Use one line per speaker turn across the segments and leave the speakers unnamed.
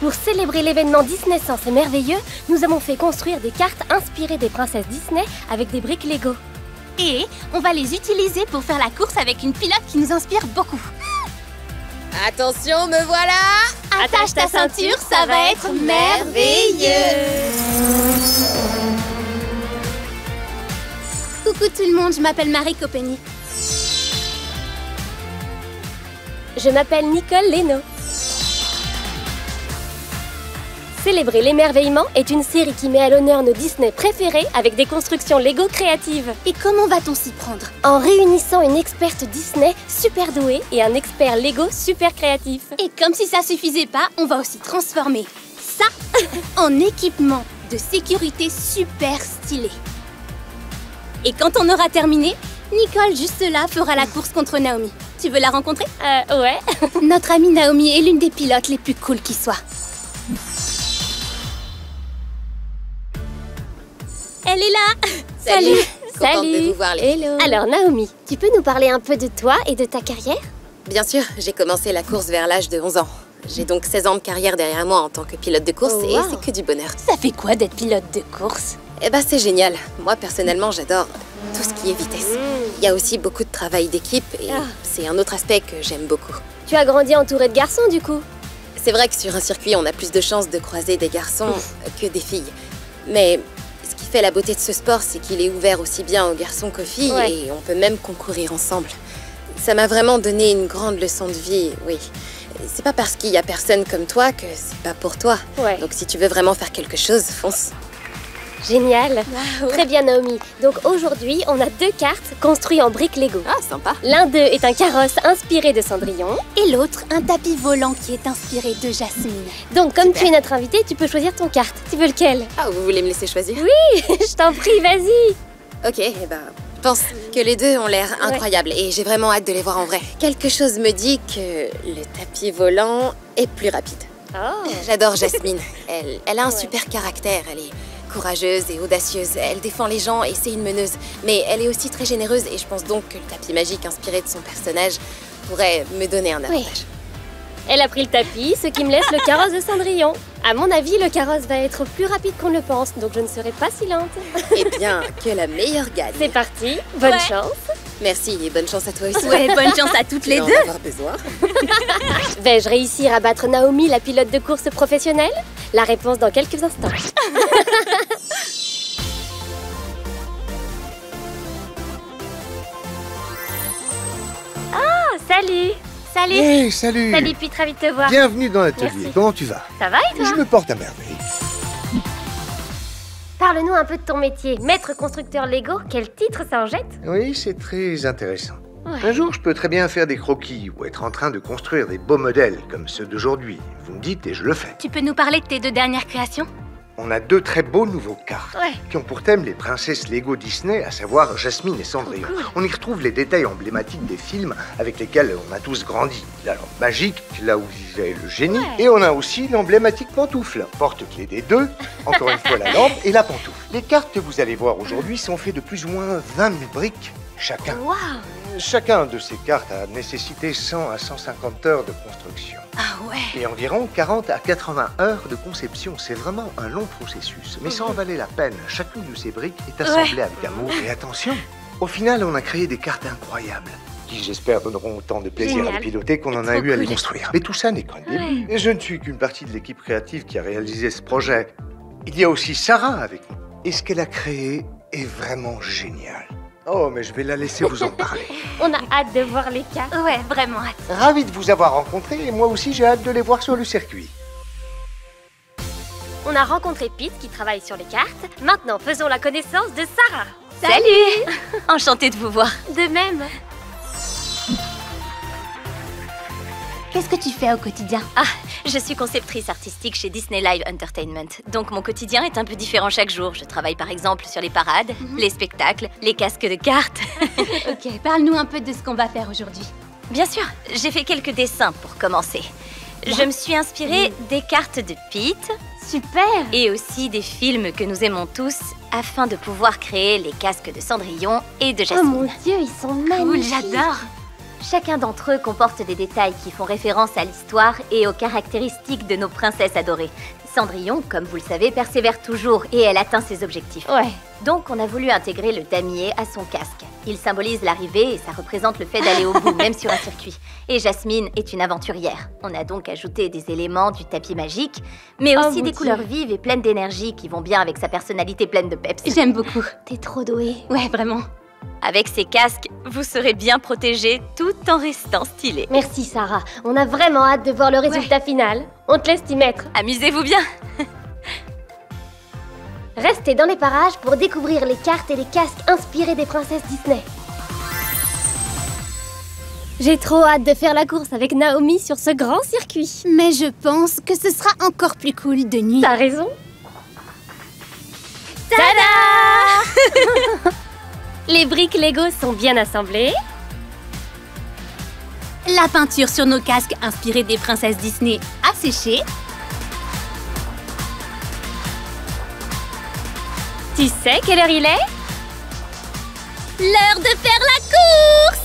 Pour célébrer l'événement Disney Sens et merveilleux, nous avons fait construire des cartes inspirées des princesses Disney avec des briques Lego.
Et on va les utiliser pour faire la course avec une pilote qui nous inspire beaucoup.
Attention, me voilà!
Attache ta ceinture, ça va être merveilleux! Coucou tout le monde, je m'appelle Marie Copeni.
Je m'appelle Nicole Leno. Célébrer l'émerveillement est une série qui met à l'honneur nos Disney préférés avec des constructions Lego créatives.
Et comment va-t-on s'y prendre?
En réunissant une experte Disney super douée et un expert Lego super créatif.
Et comme si ça suffisait pas, on va aussi transformer ça en équipement de sécurité super stylé. Et quand on aura terminé, Nicole, juste là, fera la course contre Naomi. Tu veux la rencontrer?
Ouais.
Notre amie Naomi est l'une des pilotes les plus cool qui soit. Elle est là!
Salut! Contente
Salut!
de vous voir, les filles.
Hello! Alors Naomi, tu peux nous parler un peu de toi et de ta carrière?
Bien sûr, j'ai commencé la course vers l'âge de 11 ans. J'ai donc 16 ans de carrière derrière moi en tant que pilote de course et c'est que du bonheur.
Ça fait quoi d'être pilote de course?
Eh ben c'est génial. Moi personnellement j'adore tout ce qui est vitesse. Il y a aussi beaucoup de travail d'équipe et c'est un autre aspect que j'aime beaucoup.
Tu as grandi entourée de garçons du coup?
C'est vrai que sur un circuit on a plus de chances de croiser des garçons que des filles. Mais ce qui fait la beauté de ce sport, c'est qu'il est ouvert aussi bien aux garçons qu'aux filles et on peut même concourir ensemble. Ça m'a vraiment donné une grande leçon de vie, oui. C'est pas parce qu'il y a personne comme toi que c'est pas pour toi. Donc si tu veux vraiment faire quelque chose, fonce.
Génial. Très bien Naomi. Donc aujourd'hui, on a 2 cartes construites en briques Lego.
Ah, sympa.
L'un d'eux est un carrosse inspiré de Cendrillon.
Et l'autre, un tapis volant qui est inspiré de Jasmine.
Donc comme tu es notre invité, tu peux choisir ton carte. Tu veux lequel?
Ah, vous voulez me laisser choisir?
Oui, je t'en prie, vas-y.
Ok, eh ben, je pense que les deux ont l'air incroyables et j'ai vraiment hâte de les voir en vrai. Quelque chose me dit que le tapis volant est plus rapide. J'adore Jasmine. Elle a un super caractère. Elle est courageuse et audacieuse. Elle défend les gens et c'est une meneuse. Mais elle est aussi très généreuse et je pense donc que le tapis magique inspiré de son personnage pourrait me donner un avantage.
Elle a pris le tapis, ce qui me laisse le carrosse de Cendrillon. À mon avis, le carrosse va être plus rapide qu'on ne le pense, donc je ne serai pas si lente.
Eh bien, que la meilleure gagne.
C'est parti, bonne chance.
Merci et bonne chance à toi aussi.
Ouais, bonne chance à toutes les deux.
En avoir besoin.
Vais-je réussir à battre Naomi, la pilote de course professionnelle? La réponse dans quelques instants. Oh, salut! Salut!
Hey, salut!
Salut, Pete, ravi de te voir.
Bienvenue dans l'atelier.
Merci.
Comment tu vas?
Ça va et toi?
Je me porte à merveille.
Parle-nous un peu de ton métier. Maître constructeur Lego, quel titre ça en jette?
Oui, c'est très intéressant. Un jour, je peux très bien faire des croquis ou être en train de construire des beaux modèles comme ceux d'aujourd'hui. Vous me dites et je le fais.
Tu peux nous parler de tes 2 dernières créations?
On a 2 très beaux nouveaux cartes qui ont pour thème les princesses Lego Disney, à savoir Jasmine et Cendrillon. On y retrouve les détails emblématiques des films avec lesquels on a tous grandi. La lampe magique, là où vivait le génie, et on a aussi l'emblématique pantoufle, porte-clés des 2, encore une fois la lampe et la pantoufle. Les cartes que vous allez voir aujourd'hui sont faites de plus ou moins 20 000 briques chacun. Chacun de ces cartes a nécessité 100 à 150 heures de construction.
Ah ouais.
Et environ 40 à 80 heures de conception. C'est vraiment un long processus, mais ça en valait la peine. Chacune de ces briques est assemblée avec amour et attention. Au final, on a créé des cartes incroyables, qui j'espère donneront autant de plaisir à les piloter qu'on en a eu à les construire. Mais tout ça n'est qu'un début. Et je ne suis qu'une partie de l'équipe créative qui a réalisé ce projet. Il y a aussi Sarah avec nous. Et ce qu'elle a créé est vraiment génial. Oh, mais je vais la laisser vous en parler.
On a hâte de voir les cartes.
Ouais, vraiment hâte.
Ravi de vous avoir rencontré et moi aussi j'ai hâte de les voir sur le circuit.
On a rencontré Pete qui travaille sur les cartes. Maintenant, faisons la connaissance de Sarah.
Salut. Enchantée de vous voir.
De même.
Qu'est-ce que tu fais au quotidien?
Ah, je suis conceptrice artistique chez Disney Live Entertainment. Donc mon quotidien est un peu différent chaque jour. Je travaille par exemple sur les parades, les spectacles, les casques de cartes.
Ok, parle-nous un peu de ce qu'on va faire aujourd'hui.
Bien sûr, j'ai fait quelques dessins pour commencer. Je me suis inspirée des cartes de Pete.
Super.
Et aussi des films que nous aimons tous afin de pouvoir créer les casques de Cendrillon et de Jasmine.
Oh mon Dieu, ils sont magnifiques.
J'adore.
Chacun d'entre eux comporte des détails qui font référence à l'histoire et aux caractéristiques de nos princesses adorées. Cendrillon, comme vous le savez, persévère toujours et elle atteint ses objectifs.
Ouais.
Donc on a voulu intégrer le damier à son casque. Il symbolise l'arrivée et ça représente le fait d'aller au bout, même sur un circuit. Et Jasmine est une aventurière. On a donc ajouté des éléments du tapis magique, mais aussi des couleurs vives et pleines d'énergie qui vont bien avec sa personnalité pleine de peps.
J'aime beaucoup.
T'es trop douée.
Ouais, vraiment.
Avec ces casques, vous serez bien protégés tout en restant stylés.
Merci Sarah, on a vraiment hâte de voir le résultat final. On te laisse t'y mettre.
Amusez-vous bien.
Restez dans les parages pour découvrir les cartes et les casques inspirés des princesses Disney. J'ai trop hâte de faire la course avec Naomi sur ce grand circuit.
Mais je pense que ce sera encore plus cool de nuit.
T'as raison.
Tada!
Les briques Lego sont bien assemblées.
La peinture sur nos casques inspirée des princesses Disney a séché.
Tu sais quelle heure il est?
L'heure de faire la course!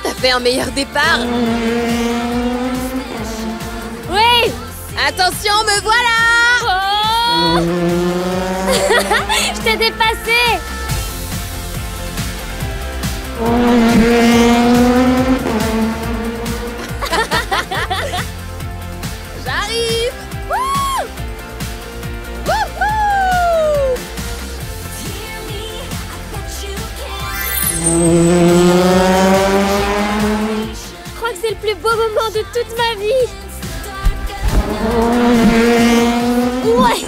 T'as fait un meilleur départ.
Oui.
Attention, me voilà.
Oh. Je t'ai dépassé.
J'arrive.
Je crois que c'est le plus beau moment de toute ma vie. Ouais.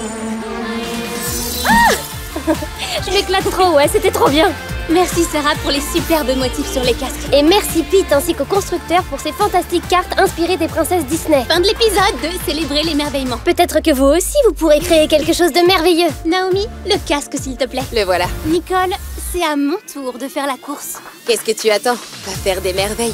Je m'éclate trop, ouais, c'était trop bien.
Merci Sarah pour les superbes motifs sur les casques.
Et merci Pete ainsi qu'au constructeur pour ces fantastiques cartes inspirées des princesses Disney.
Fin de l'épisode de Célébrer l'émerveillement.
Peut-être que vous aussi, vous pourrez créer quelque chose de merveilleux.
Naomi, le casque s'il te plaît.
Le voilà.
Nicole, c'est à mon tour de faire la course.
Qu'est-ce que tu attends? Va faire des merveilles.